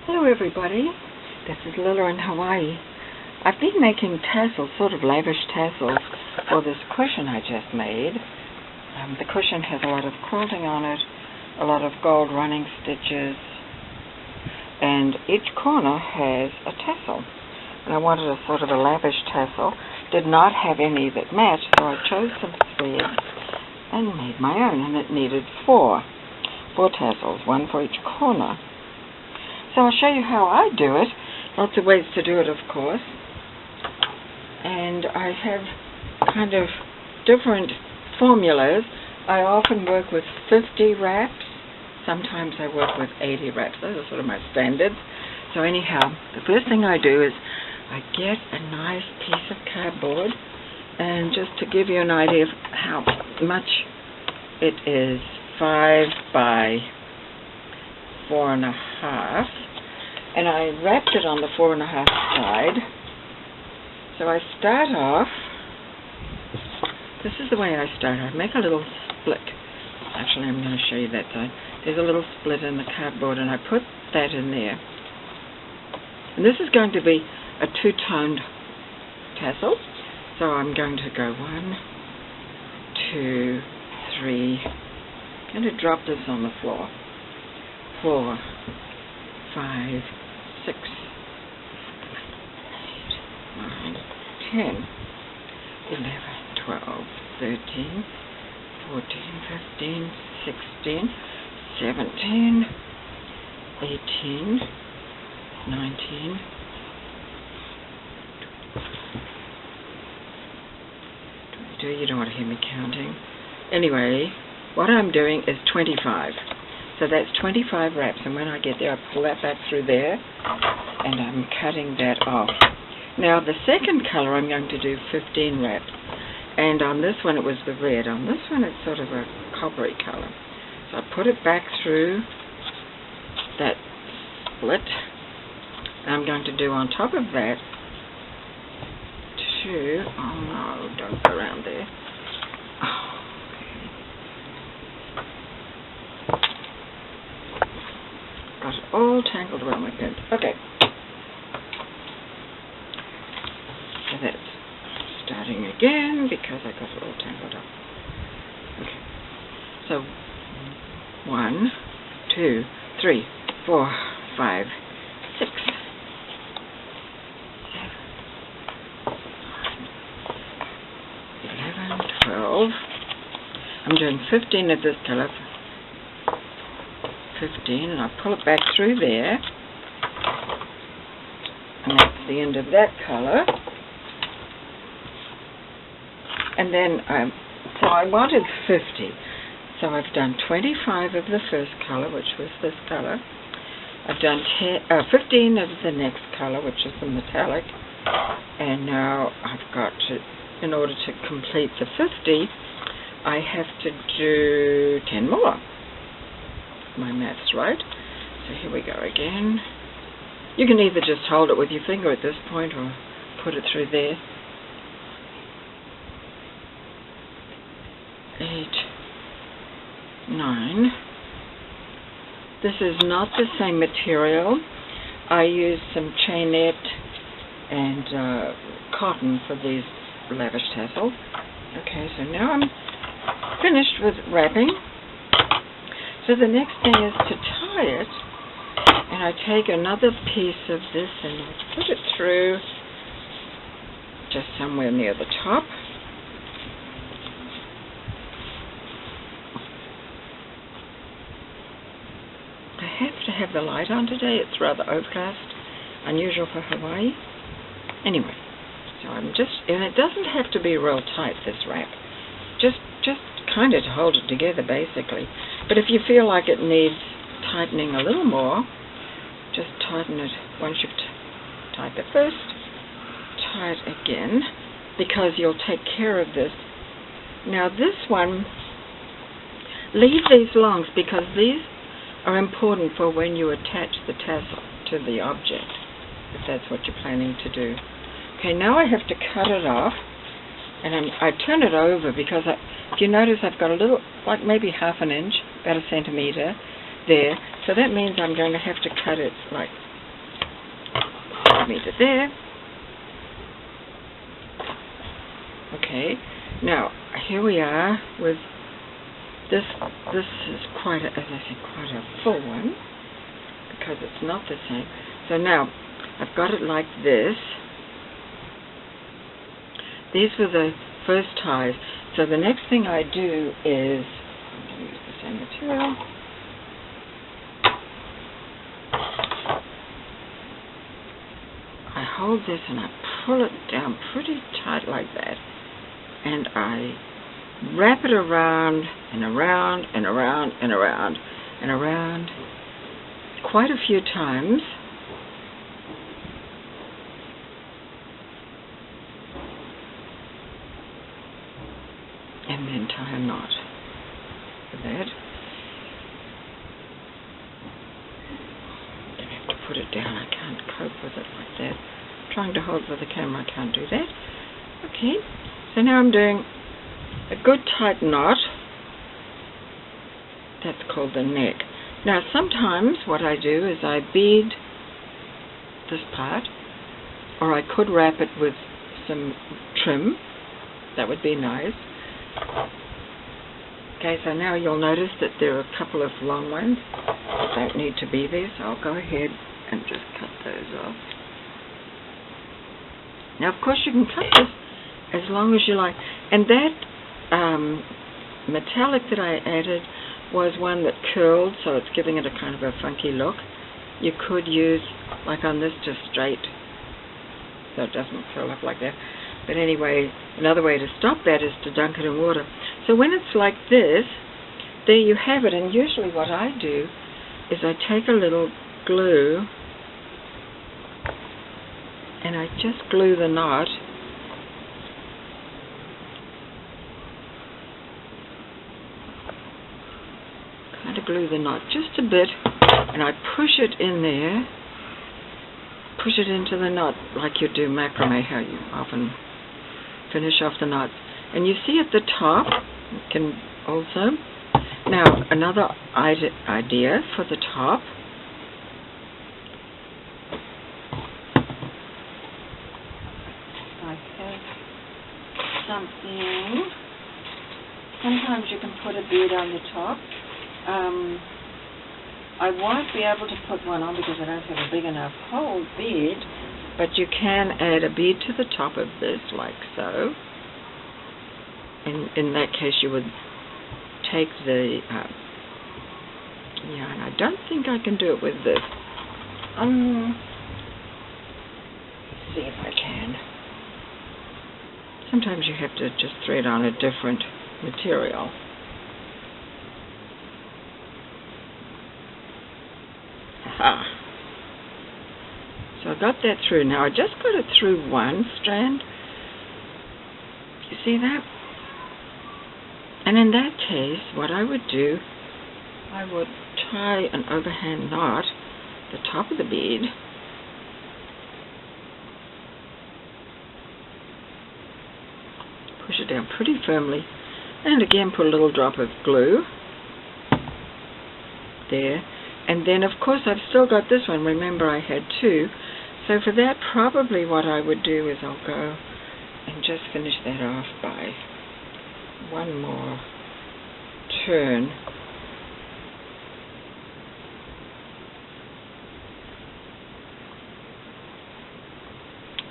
Hello everybody, this is Lila in Hawaii. I've been making tassels, sort of lavish tassels, for this cushion I just made. The cushion has a lot of quilting on it, a lot of gold running stitches, and each corner has a tassel. And I wanted a sort of a lavish tassel. Did not have any that matched, so I chose some threads and made my own, and it needed four tassels, one for each corner. So I'll show you how I do it. Lots of ways to do it, of course. And I have kind of different formulas. I often work with 50 wraps. Sometimes I work with 80 wraps. Those are sort of my standards. So anyhow, the first thing I do is I get a nice piece of cardboard, and just to give you an idea of how much it is, 5 by 4.5, and I wrapped it on the 4.5 side. So I start off, this is the way I start. I make a little split. Actually, I'm going to show you that side. There's a little split in the cardboard, and I put that in there. And this is going to be a two-toned tassel. So I'm going to go 1, 2, 3. I'm going to drop this on the floor. 4, 5, 6, 8, 9, 10, 11, 12, 13, 14, 15, 16, 17, 18, 19, 22. You don't want to hear me counting. Anyway, what I'm doing is 25. So that's 25 wraps, and when I get there, I pull that back through there, and I'm cutting that off. Now, the second color, I'm going to do 15 wraps, and on this one, it was the red. On this one, it's sort of a coppery color. So I put it back through that split, and I'm going to do on top of that two, oh no, don't go around there. Got it all tangled around my pin. Okay. So that's starting again because I got it all tangled up. Okay. So 1, 2, 3, 4, 5, 6, 7, 11, 12. I'm doing 15 of this color. 15, and I pull it back through there, and that's the end of that color. And then so I wanted 50, so I've done 25 of the first color, which was this color. I've done 15 of the next color, which is the metallic, and now I've got to, in order to complete the 50, I have to do 10 more. My math's right. So here we go again. You can either just hold it with your finger at this point or put it through there. 8, 9. This is not the same material. I use some chainette and cotton for these lavish tassels. Okay, so now I'm finished with wrapping. So the next thing is to tie it, and I take another piece of this and I put it through just somewhere near the top. I have to have the light on today. It's rather overcast, unusual for Hawaii. Anyway, so I'm just, and it doesn't have to be real tight, this wrap. Just kind of to hold it together, basically. But if you feel like it needs tightening a little more, just tighten it once you've tied the first. Tie it again, because you'll take care of this. Now this one, leave these longs, because these are important for when you attach the tassel to the object, if that's what you're planning to do. Okay, now I have to cut it off, and I turn it over because if you notice I've got a little, like maybe half an inch, about a centimeter there. So that means I'm going to have to cut it like me to there. Okay, now here we are with this. This is quite a, as I said, quite a full one because it's not the same. So now I've got it like this. These were the first ties. So the next thing I do is I'm going to use the same material. I hold this and I pull it down pretty tight like that, and I wrap it around and around and around and around and around quite a few times. And then tie a knot for that. I'm going to have to put it down. I can't cope with it like that. Trying to hold with the camera, I can't do that. Okay, so now I'm doing a good tight knot. That's called the neck. Now sometimes what I do is I bead this part, or I could wrap it with some trim. That would be nice. Okay, so now you'll notice that there are a couple of long ones that don't need to be there, so I'll go ahead and just cut those off. Now, of course, you can cut this as long as you like. And that metallic that I added was one that curled, so it's giving it a kind of a funky look. You could use, like on this, just straight, so it doesn't curl up like that. But anyway, another way to stop that is to dunk it in water. So when it's like this, there you have it. And usually what I do is I take a little glue and I just glue the knot. Kind of glue the knot just a bit, and I push it in there, push it into the knot like you do macrame, how you often finish off the knots. And you see at the top, you can also, now another idea for the top. I have something, sometimes you can put a bead on the top. I won't be able to put one on because I don't have a big enough hole bead, but you can add a bead to the top of this, like so. In that case, you would take the yarn. I don't think I can do it with this. Let's see if I can. Sometimes you have to just thread on a different material. Aha. So I got that through. Now I just got it through one strand. You see that? And in that case, what I would do, I would tie an overhand knot at the top of the bead. Push it down pretty firmly. And again, put a little drop of glue there. And then, of course, I've still got this one. Remember, I had two. So for that, probably what I would do is I'll go and just finish that off by one more turn.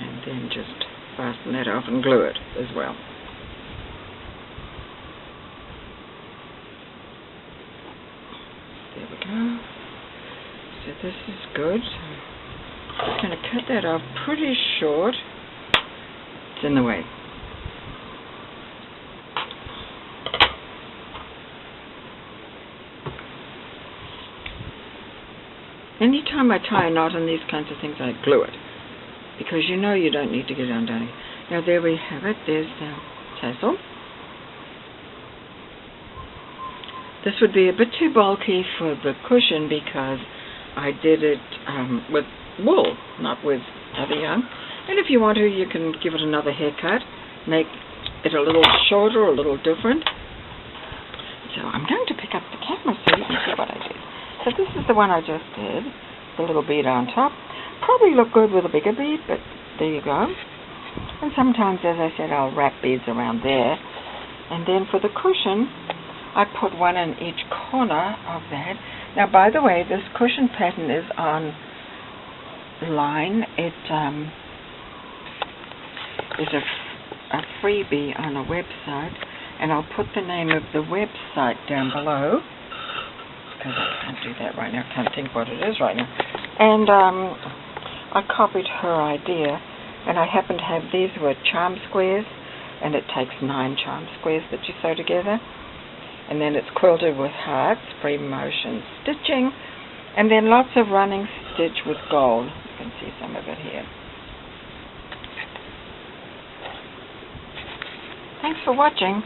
And then just fasten that off and glue it as well. There we go. So this is good. I'm going to cut that off pretty short. It's in the way. Anytime I tie a knot on these kinds of things, I glue it, because you know you don't need to get it undone. Now there we have it. There's the tassel. This would be a bit too bulky for the cushion because I did it with wool, not with other yarn. And if you want to, you can give it another haircut, make it a little shorter, a little different. So I'm going to pick up the camera so you can see what I did. So this is the one I just did, the little bead on top. probably look good with a bigger bead, but there you go. And sometimes, as I said, I'll wrap beads around there. And then for the cushion, I put one in each corner of that. Now, by the way, this cushion pattern is online. It is a freebie on a website, and I'll put the name of the website down below, because I can't do that right now. I can't think what it is right now. And I copied her idea, and I happen to have these were charm squares, and it takes 9 charm squares that you sew together, and then it's quilted with hearts, free motion stitching, and then lots of running stitch with gold. You can see some of it here. Thanks for watching.